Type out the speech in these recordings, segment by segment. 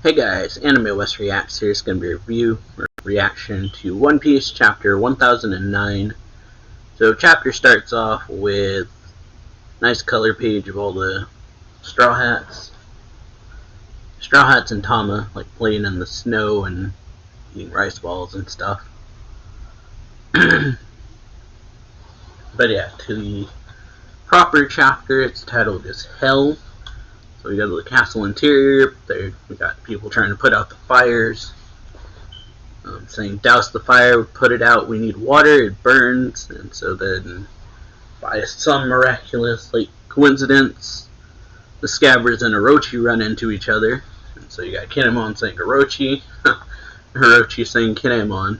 Hey guys, Anime West Reacts here. It's going to be a review or reaction to One Piece chapter 1009. So chapter starts off with a nice color page of all the Straw Hats. Straw Hats and Tama like playing in the snow and eating rice balls and stuff. But yeah, to the proper chapter, it's titled as Hell. So we go to the castle interior. There we got people trying to put out the fires. Saying douse the fire, put it out, we need water, it burns. And so then by some miraculous coincidence, the Scabbards and Orochi run into each other. And so you got Kinemon saying Orochi, Orochi saying Kinemon,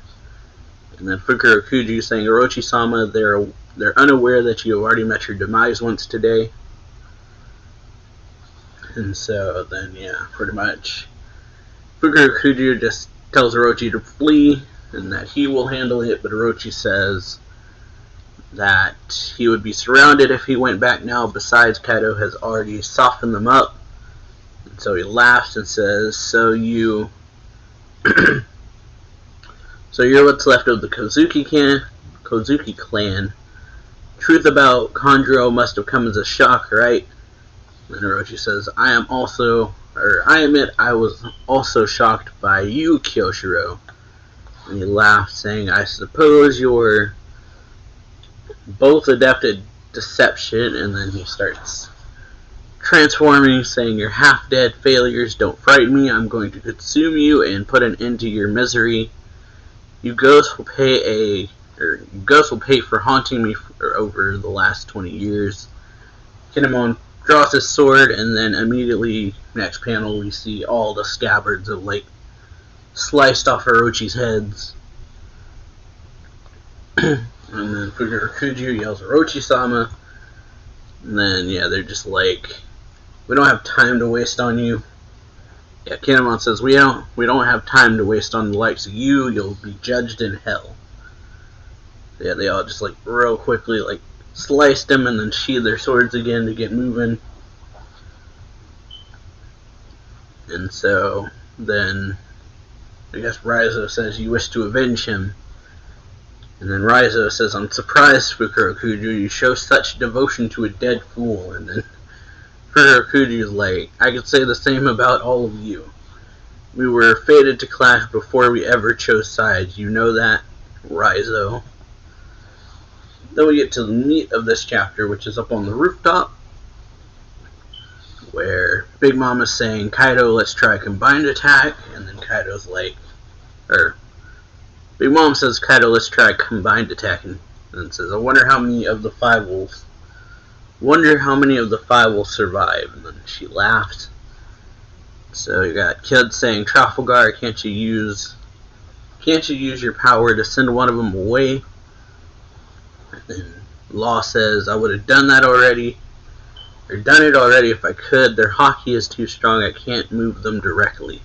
and then Fukurokuju saying Orochi-sama, they're unaware that you have already met your demise once today. And so then, yeah, pretty much Fukurokuju just tells Orochi to flee and that he will handle it, but Orochi says that he would be surrounded if he went back now. Besides, Kaido has already softened them up. And so he laughs and says, so you're what's left of the Kozuki clan. Truth about Kanjuro must have come as a shock, right? And Orochi says, I admit I was also shocked by you, Kyoshiro. And he laughs, saying, I suppose you're both adept at deception. And then he starts transforming, saying, you're half-dead failures, don't frighten me, I'm going to consume you and put an end to your misery. You ghosts will pay for haunting me over the last 20 years. Kinemon draws his sword, and then immediately, next panel, we see all the scabbards of, sliced off Orochi's heads. And then Fukurokuju yells, Orochi-sama. And then, yeah, they're just like, we don't have time to waste on you. Yeah, Kinemon says, we don't have time to waste on the likes of you, you'll be judged in hell. Yeah, they all just, real quickly, sliced him and then sheathed their swords again to get moving. And so then I guess Raizo says you wish to avenge him. And then Raizo says, I'm surprised, Fukurokuju, you show such devotion to a dead fool. And then Fukurokuju is like, I could say the same about all of you. We were fated to clash before we ever chose sides. You know that, Raizo. Then we get to the meat of this chapter, which is up on the rooftop, where Big Mom is saying, Kaido, let's try a combined attack, and then Kaido's like, Big Mom says, Kaido, let's try a combined attack, and then says, I wonder how many of the five will survive, and then she laughed. So you got Kid saying, Trafalgar, can't you use your power to send one of them away? And then Law says, I would have done it already if I could. Their hockey is too strong, I can't move them directly.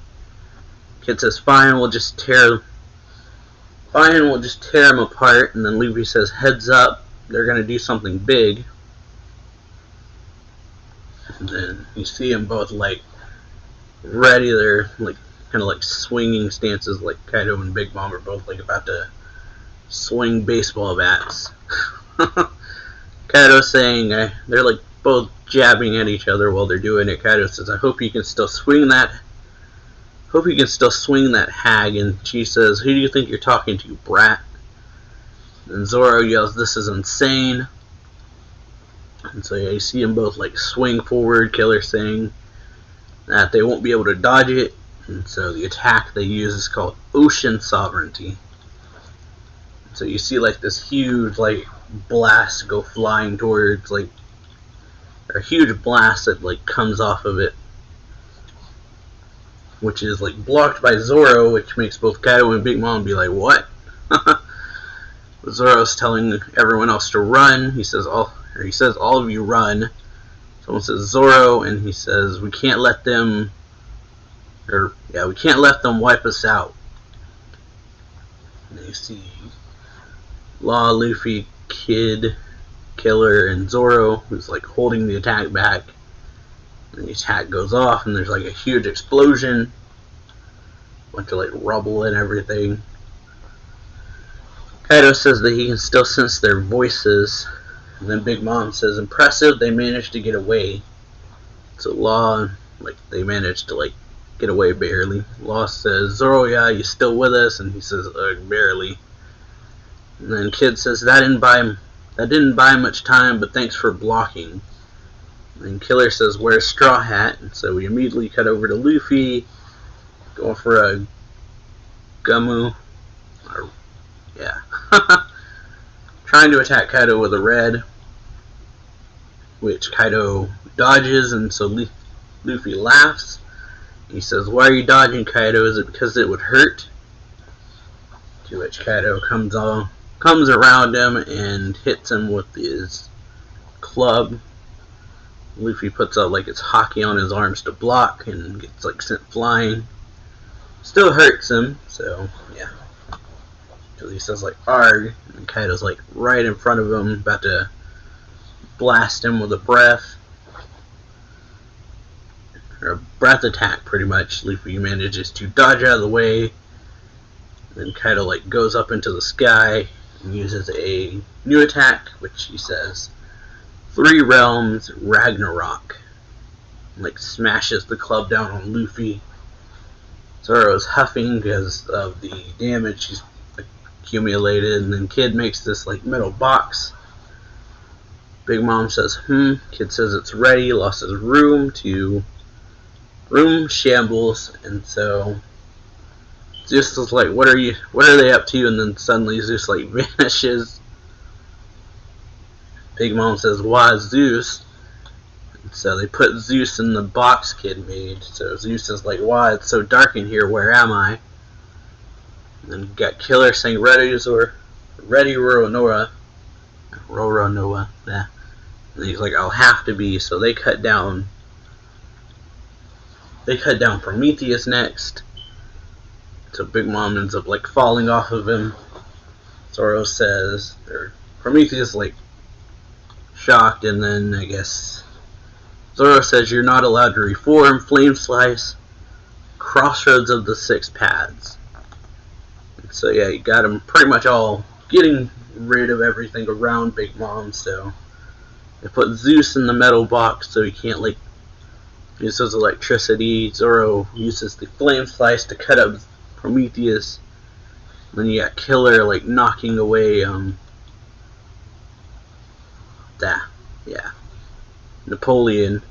Kid says, fine, we'll just tear them apart. And then Luffy says, heads up, they're gonna do something big. And then you see them both ready. They're kind of swinging stances, like Kaido and Big Mom are both about to swing baseball bats. Kaido saying they're both jabbing at each other while they're doing it. Kaido says, I hope you can still swing that hag. And she says, who do you think you're talking to, brat? And Zoro yells, this is insane. And so yeah, you see them both swing forward. Killer saying that they won't be able to dodge it. And so the attack they use is called Ocean Sovereignty. So you see this huge blast go flying towards or a huge blast that comes off of it, which is blocked by Zoro, which makes both Kaido and Big Mom be like, what? Zoro's telling everyone else to run. He says all of you run. Someone says Zoro, and he says we can't let them wipe us out. And you see Law, Luffy, Kid, Killer, and Zoro, who's holding the attack back. And the attack goes off, and there's a huge explosion. bunch of like rubble and everything. Kaido says that he can still sense their voices, and then Big Mom says, "Impressive, they managed to get away." So Law, like, they managed to like get away barely. Law says, "Zoro, yeah, you still with us?" And he says, "Barely." And then Kid says, that didn't buy much time, but thanks for blocking." And Killer says, "Wear Straw Hat." And so we immediately cut over to Luffy, going for a Gumu, or, yeah, trying to attack Kaido with a red, which Kaido dodges, and so Luffy laughs. He says, "Why are you dodging, Kaido? Is it because it would hurt?" To which Kaido comes around him and hits him with his club. Luffy puts out like it's hockey on his arms to block and gets like sent flying. Still hurts him, so yeah. Because he says like "arg," and Kaido's like right in front of him, about to blast him with a breath. Or a breath attack, pretty much. Luffy manages to dodge out of the way. Then Kaido like goes up into the sky and uses a new attack, which he says, "Three Realms Ragnarok." And, like, smashes the club down on Luffy. Zoro's huffing because of the damage he's accumulated, and then Kid makes this like metal box. Big Mom says, Kid says it's ready. Lost his room shambles, and so Zeus is like, what are they up to? And then suddenly Zeus like vanishes. Big Mom says, "Why Zeus?" And so they put Zeus in the box Kid made. So Zeus is like, "Why, it's so dark in here, where am I?" And then you got Killer saying, "Ready, Roronoa." Yeah. And he's like, "I'll have to be." So they cut down Prometheus next. So Big Mom ends up like falling off of him. Zoro says, or Prometheus like shocked, and then I guess Zoro says, "You're not allowed to reform. Flame Slice, Crossroads of the Six Paths." And so yeah, you got him pretty much all getting rid of everything around Big Mom. So they put Zeus in the metal box so he can't like use his electricity. Zoro uses the Flame Slice to cut up Prometheus. Then you got Killer like knocking away Napoleon,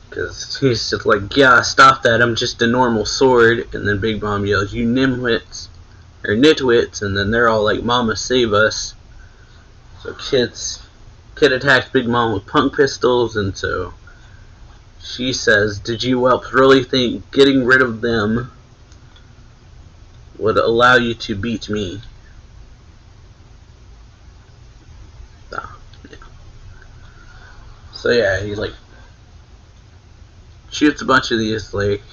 because he's just like, "Yeah, stop that, I'm just a normal sword." And then Big Mom yells, "You nitwits," and then they're all like, "Mama, save us." So Kid attacks Big Mom with punk pistols, and so she says, "Did you whelps really think getting rid of them would allow you to beat me?" So yeah, he like shoots a bunch of these like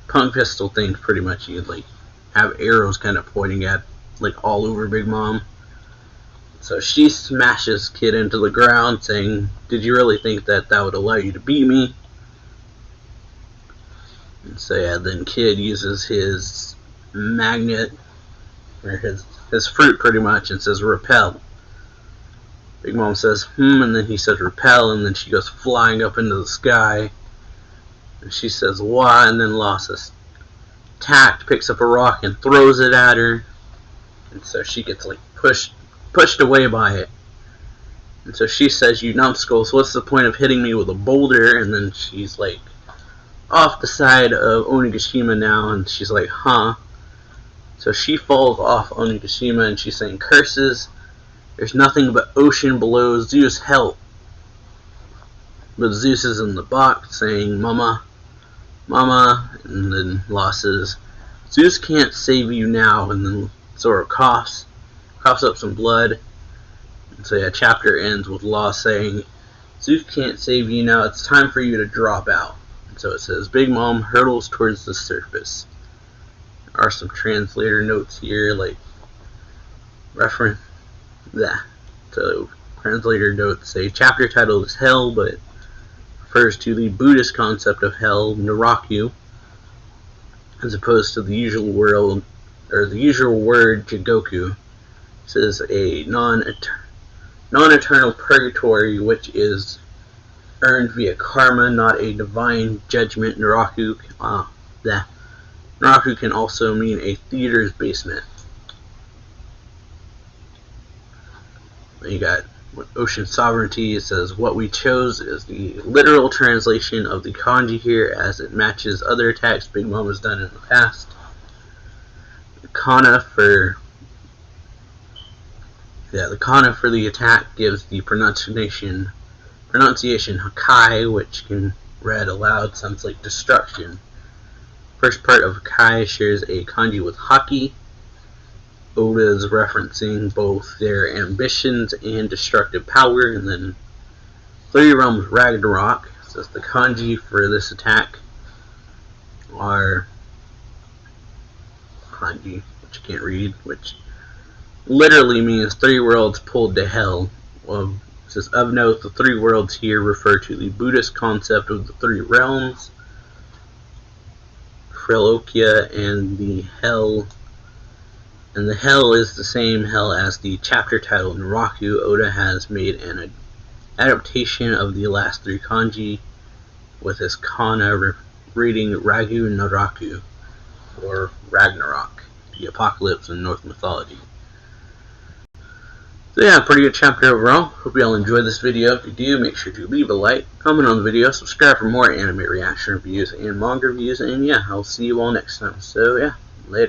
punk pistol things. Pretty much, you'd like have arrows kind of pointing at like all over Big Mom. So she smashes Kid into the ground, saying, "Did you really think that would allow you to beat me?" And so yeah, then Kid uses his magnet, or his fruit pretty much, and says, "Repel." Big Mom says, and then he says, "Repel," and then she goes flying up into the sky. And she says, "Why?" And then Losses tact picks up a rock and throws it at her. And so she gets like pushed away by it. And so she says, "You numbskulls, what's the point of hitting me with a boulder?" And then she's like off the side of Onigashima now, and she's like, "Huh?" So she falls off Onigashima, and she's saying, "Curses. There's nothing but ocean below. Zeus, help." But Zeus is in the box saying, "Mama, Mama," and then Losses, "Zeus can't save you now." And then Zoro coughs up some blood. And so yeah, chapter ends with Law saying, "Zeus can't save you now. It's time for you to drop out." And so it says, Big Mom hurtles towards the surface. There are some translator notes here, like reference that. So translator notes say chapter title is Hell, but refers to the Buddhist concept of hell, Naraku. as opposed to the usual world, or the usual word Jigoku. This is a non-eternal purgatory, which is earned via karma, not a divine judgment. Naraku can also mean a theater's basement. Then you got Ocean Sovereignty. It says, what we chose is the literal translation of the kanji here, as it matches other attacks Big Mom has done in the past. The kana for the attack gives the pronunciation Hakai, which can read aloud sounds like destruction. First part of Hakai shares a kanji with Haki. Oda is referencing both their ambitions and destructive power. And then Three Realms Ragnarok says the kanji for this attack are kanji, which I can't read, which literally means three worlds pulled to hell. Well, it says, of note, the three worlds here refer to the Buddhist concept of the three realms, Frelokia, and the hell. And the hell is the same hell as the chapter title Naraku. Oda has made an adaptation of the last three kanji, with his kana reading Ragu Naraku, or Ragnarok, the apocalypse in Norse mythology. So yeah, pretty good chapter overall. Hope you all enjoyed this video. If you do, make sure to leave a like, comment on the video, subscribe for more anime reaction reviews and manga reviews, and yeah, I'll see you all next time. So yeah, later.